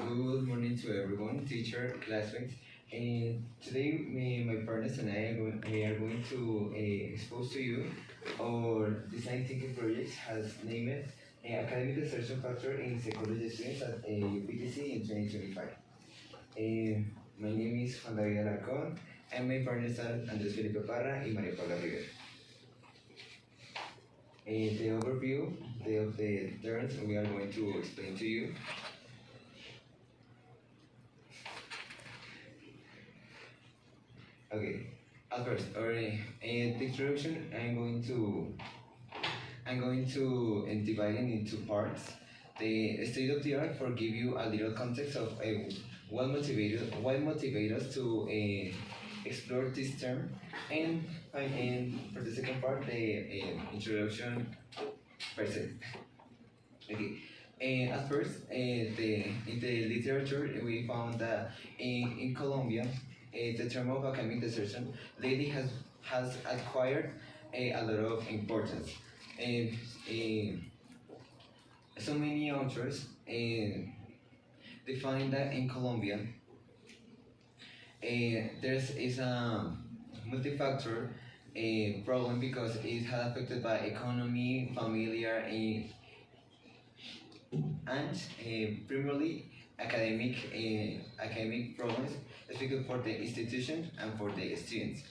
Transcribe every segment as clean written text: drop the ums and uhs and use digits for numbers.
Good morning to everyone, teacher, classmates. And today, my partners and I are going to expose to you our design thinking project has named Academic Insertion Factor in Psychology Students at UPTC in 2025. My name is Juan David Alarcón, and my partners are Andrés Felipe Parra and María Paula Rivera. The overview of the terms we are going to explain to you. Okay, at first, the introduction, I'm going to divide it into parts. The state of the art for give you a little context of what motivated us to explore this term, and for the second part, the introduction per se. Okay. At first, in the literature, we found that in Colombia, the term of academic desertion lately has acquired a lot of importance. So many authors define that in Colombia is a multi-factor problem because it has affected by economy, familiar, and primarily academic problems, especially for the institution and for the students.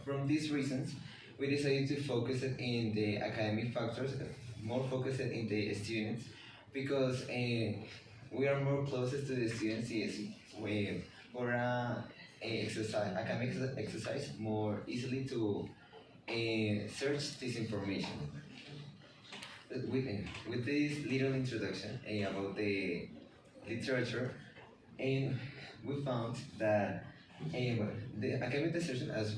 From these reasons, we decided to focus it in the academic factors, more focused in the students, because we are more closest to the students. Yes, for academic exercise more easily to search this information. With this little introduction about the literature, and we found that the academic desertion, as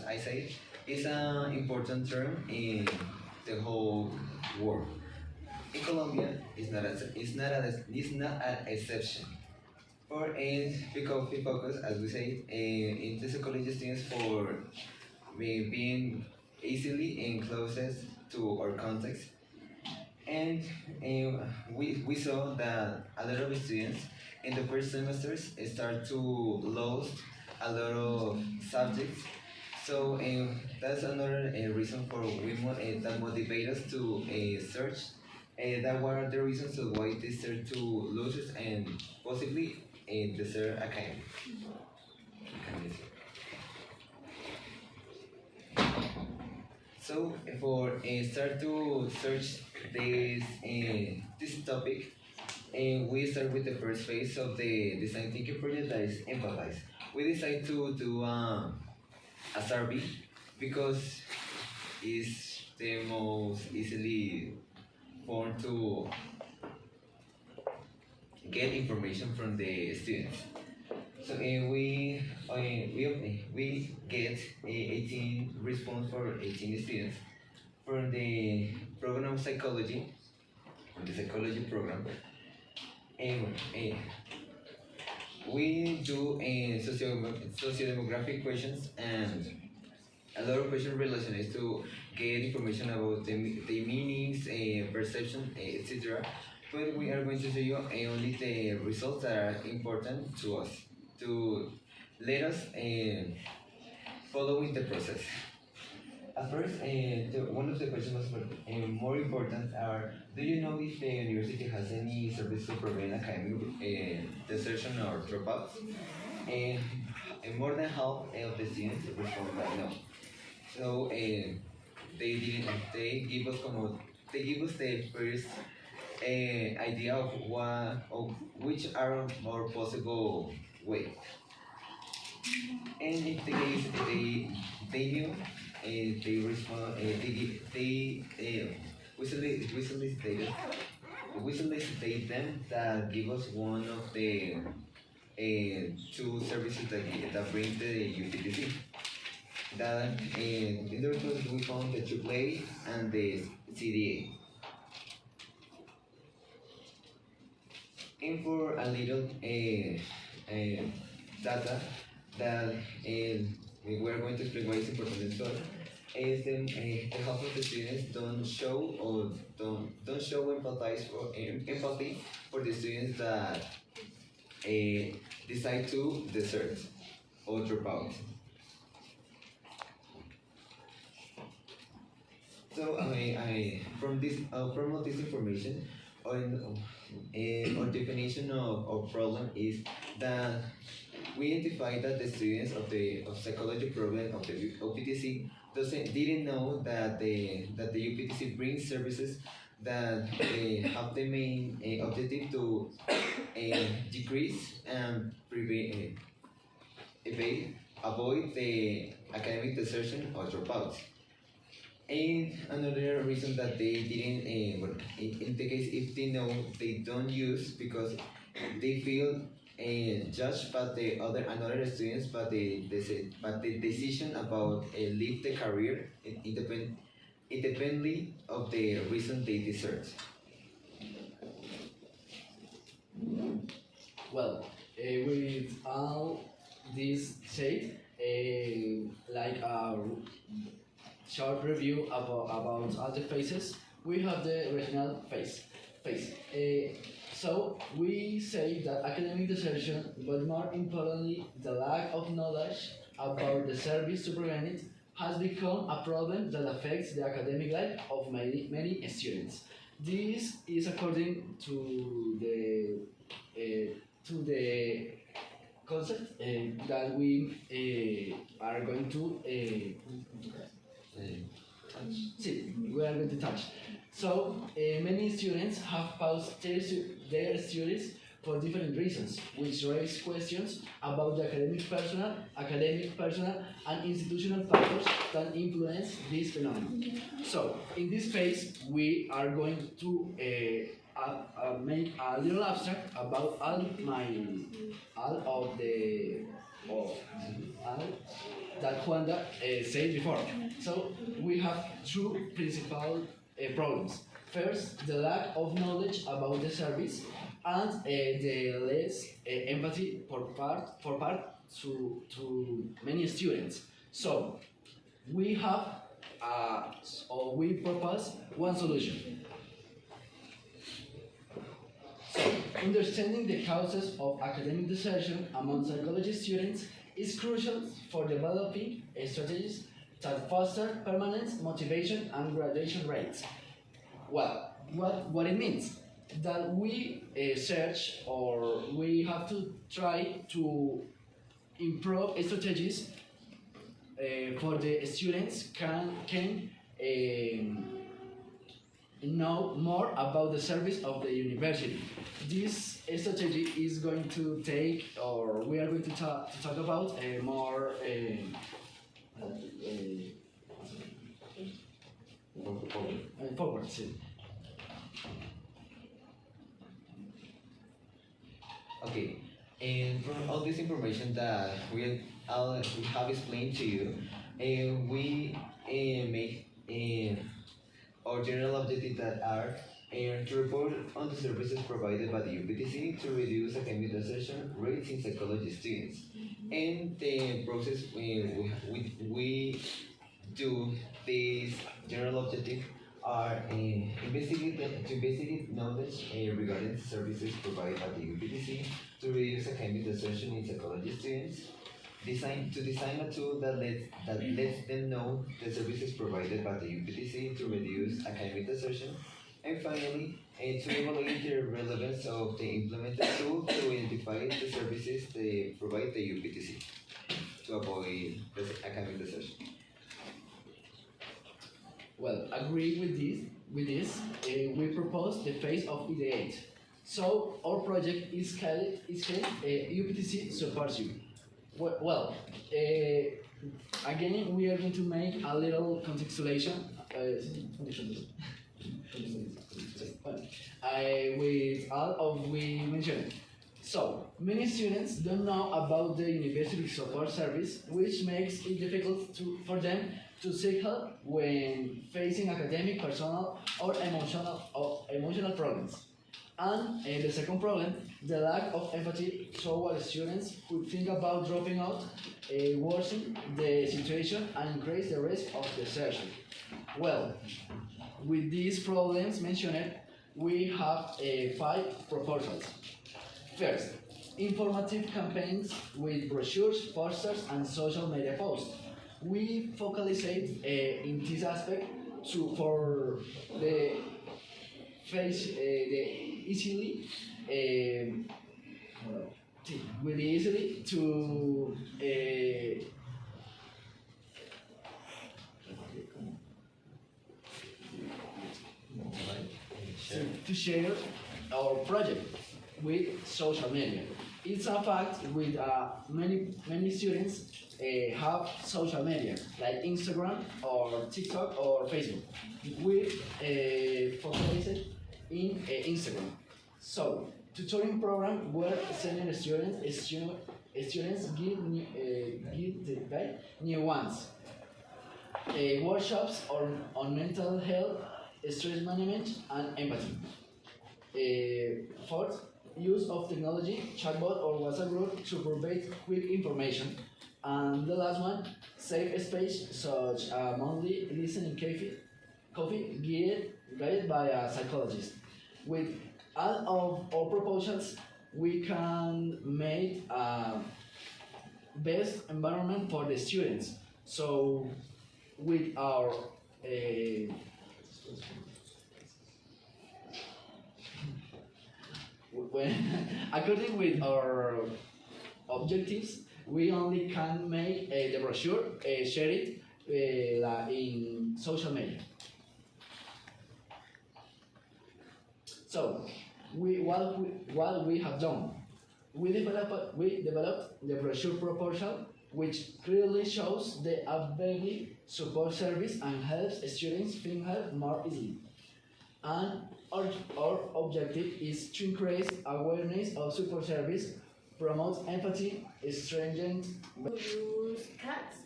I said, is an important term in the whole world. In Colombia, it's not an exception. Because we focus, as we say, in the psychology students for being easily and closest to our context. And we saw that a lot of students in the first semesters start to lose a lot of subjects. So that's another reason for that motivate us to search. That were the reasons of why they start to lose it and possibly desert academy. So for start to search this topic, we start with the first phase of the design thinking project, that is empathize. We decided to do a survey because it's the most easily formed to get information from the students. So we get 18 response for 18 students from the program of psychology, the psychology program. We do socio-demographic questions and a lot of questions related to get information about the meanings, perception, etc. But we are going to show you only the results that are important to us, to let us follow in the process. At first, one of the questions was more important are, do you know if the university has any service to prevent academic desertion or dropouts? And more than half of the students responded by no. So they give us the first idea of which are more possible way. And in the case they knew, they respond. We solicited them that give us one of the two services that bring the UPTC. That in the results we found the AAA and the CDA. And for a little data that we are going to explain why it's important as well. is the half of the students don't show empathy for the students that decide to desert or drop out. So from all this information, our definition of problem is that we identify that the students of psychology program of the OPTC didn't know that the UPTC brings services that have the main objective to decrease and avoid the academic desertion or dropouts. And another reason that they didn't, in the case if they know, they don't use because they feel judged by the another students, but the decision about leave the career independently of the reason they desert. Well, with all this said, like a short review about all the phases, we have the regional phase. So we say that academic desertion, but more importantly, the lack of knowledge about the service to prevent it, has become a problem that affects the academic life of many students. This is according to the concept that we are going to see, we are going to touch. So many students have paused their studies for different reasons, which raise questions about the academic personnel, and institutional factors that influence this phenomenon. So in this phase, we are going to make a little abstract about all that Juanda said before. So we have two principal problems. First, the lack of knowledge about the service, and the less empathy for part to many students. So we have or we propose one solution. So understanding the causes of academic desertion among psychology students is crucial for developing strategies that foster permanence, motivation, and graduation rates. Well, what it means? That we search, or we have to try to improve strategies for the students can know more about the service of the university. This strategy is going to take, or we are going to talk about more forward. Okay, and from all this information that we have explained to you, we make our general objectives that are to report on the services provided by the UPTC to reduce academic desertion rates in psychology students. And the process we do this general objective are to investigate knowledge regarding the services provided by the UPTC to reduce academic desertion in psychology students, to design a tool that lets them know the services provided by the UPTC to reduce academic desertion, and finally, to evaluate the relevance of the implemented tool to identify the services they provide the UPTC to avoid academic desertion. Well, agree with this, we propose the phase of ideate. So our project is called UPTC supports you. Well, again, we are going to make a little contextualization with all of we mentioned. So, many students don't know about the university support service, which makes it difficult for them to seek help when facing academic, personal, or emotional problems. And the second problem, the lack of empathy toward students who think about dropping out, worsen the situation and increase the risk of desertion. Well, with these problems mentioned, we have 5 proposals. First, informative campaigns with brochures, posters, and social media posts. We focalize in this aspect for the easily really easily to share our project with social media. It's a fact with many students have social media like Instagram or TikTok or Facebook. We focus in Instagram. So, tutoring program where senior students give new ones. Workshops on mental health, stress management, and empathy. Fourth, use of technology, chatbot or WhatsApp group to provide quick information. And the last one, safe space such a monthly listening coffee guided by a psychologist. With all of our proposals, we can make a best environment for the students. So, with our according with our objectives, we only can make the brochure, share it in social media. So, what we have done, we developed the brochure proposal, which clearly shows the available support service and helps students find help more easily. And our objective is to increase awareness of support service, promote empathy, strengthen. To use cats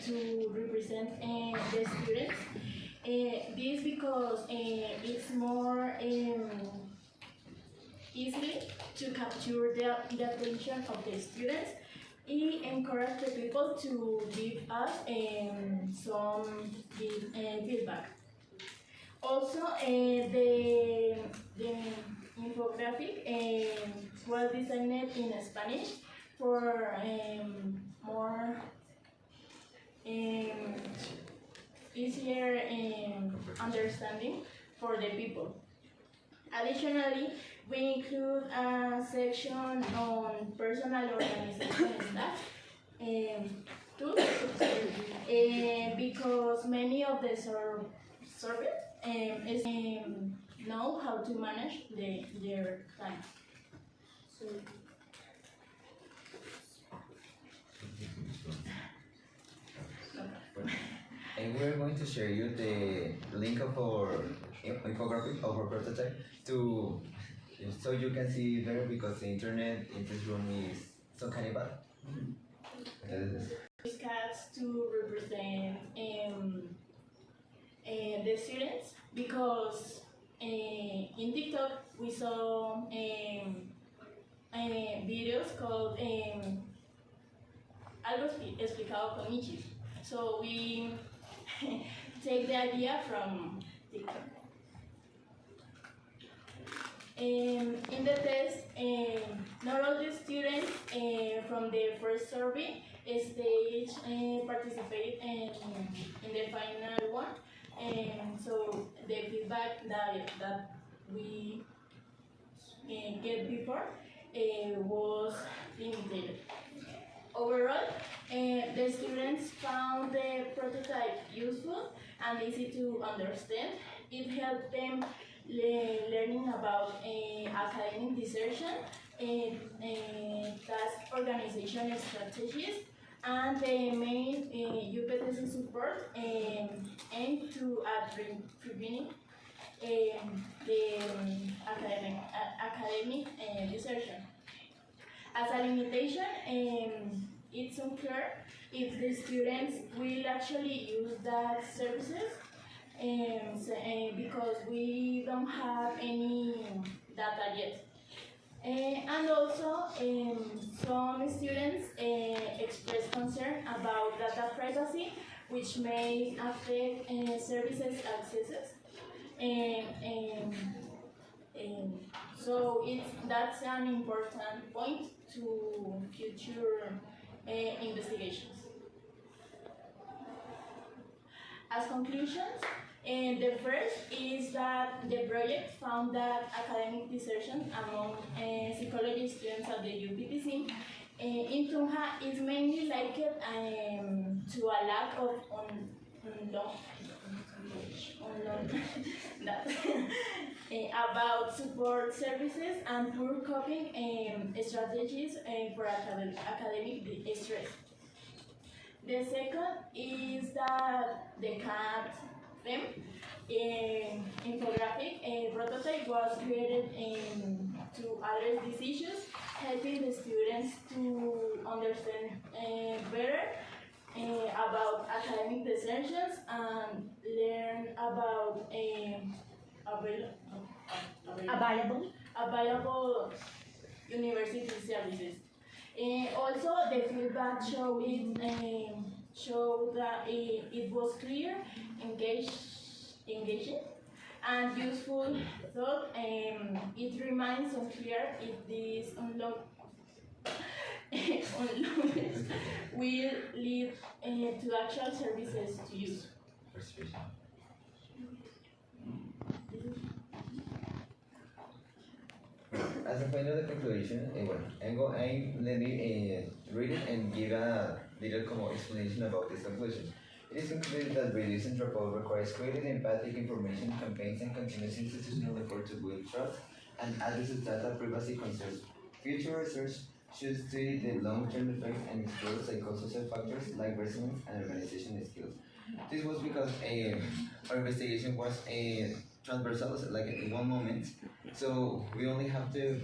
to represent the students. This because it's more easily to capture the attention of the students. It encourages the people to give us some feedback. Also, the infographic was designed in Spanish for more easier understanding for the people. Additionally, we include a section on personal organization staff too, because many of the survey know how to manage their time. So, And we're going to share you the link of our infographic of our prototype to so you can see better because the internet in this room is so kind of bad. Use cats to represent the students because in TikTok we saw videos called algo explicado con nichis. So we take the idea from TikTok. In the test, not all the students from the first survey stage participate in the final one. So the feedback that we get before was limited. Overall, the students found the prototype useful and easy to understand. It helped them learning about academic desertion, task organization strategies, and the main UPTC support aim to preventing the academic desertion. As a limitation, it's unclear if the students will actually use that services because we don't have any data yet. And also, some students express concern about data privacy, which may affect services accesses. So that's an important point to future investigations. As conclusions, the first is that the project found that academic desertion among psychology students at the UPTC in Tunja is mainly linked to a lack of about support services and poor coping strategies for academic stress. The second is that the CAT-FEM infographic prototype was created to address these issues, helping the students to understand better about academic desertions and learn about available university services. Also, the feedback showed that it was clear, engaging, and useful. Thought it remains unclear if these unlocked will lead to actual services to use. As a final conclusion, let me read it and give a little explanation about this conclusion. It is concluded that reducing dropout requires creative empathic information campaigns and continuous institutional effort to build trust and addresses data privacy concerns. Future research should study the long-term effects and explore psychosocial factors like resilience and organizational skills. This was because our investigation was transversal, like in one moment. So we only have to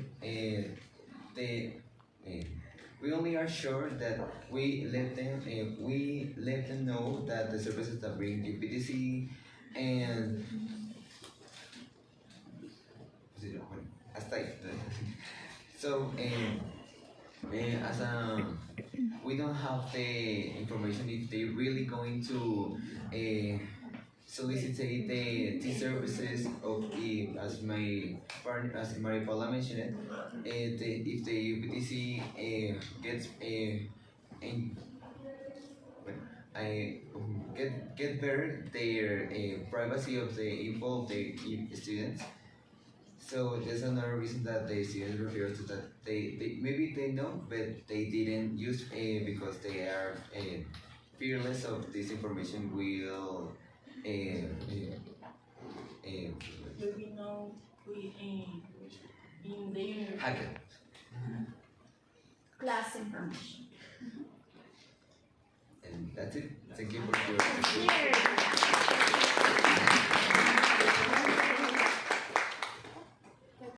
we only are sure that we let them know that the services that bring the PTC and so as we don't have the information if they really going to solicitate the services of the as Maripola mentioned it, if the UPTC gets get better their privacy of the info of the students. So there's another reason that the students refer to that they maybe they know but they didn't use because they are fearless of this information will We know in the university hack it. class information. And that's it. Thank you for your attention. Cheers.